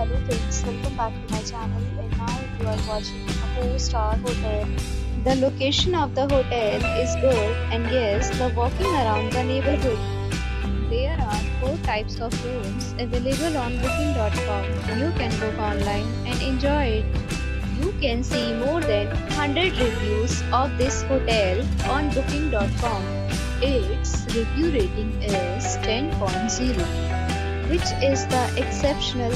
Hello friends, welcome back to my channel and now you are watching a 4-star hotel. The location of the hotel is good and yes, the walking around the neighborhood. There are 4 types of rooms available on booking.com. You can book online and enjoy it. You can see more than 100 reviews of this hotel on booking.com. Its review rating is 10.0, which is the exceptional.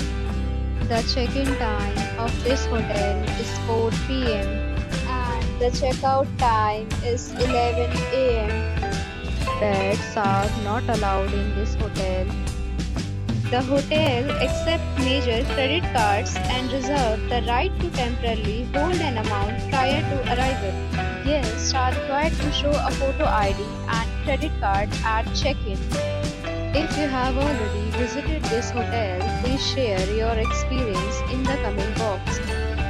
The check-in time of this hotel is 4 p.m. and the checkout time is 11 a.m. Pets are not allowed in this hotel. The hotel accepts major credit cards and reserves the right to temporarily hold an amount prior to arrival. Guests are required to show a photo ID and credit card at check-in. If you have already visited this hotel, please share your experience in the comment box.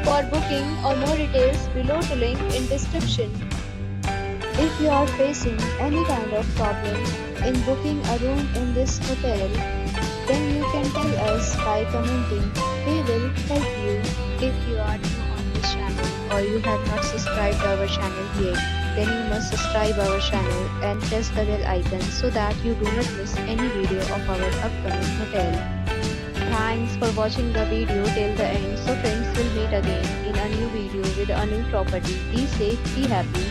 For booking or more details, below to link in description. If you are facing any kind of problem in booking a room in this hotel, then you can tell us by commenting. We will help you. If you are new on this channel or you have not subscribed our channel yet, then you must subscribe our channel and press the bell icon so that you do not miss any video of our upcoming hotel. Thanks for watching the video till the end. So friends, will meet again in a new video with a new property. Be safe, be happy.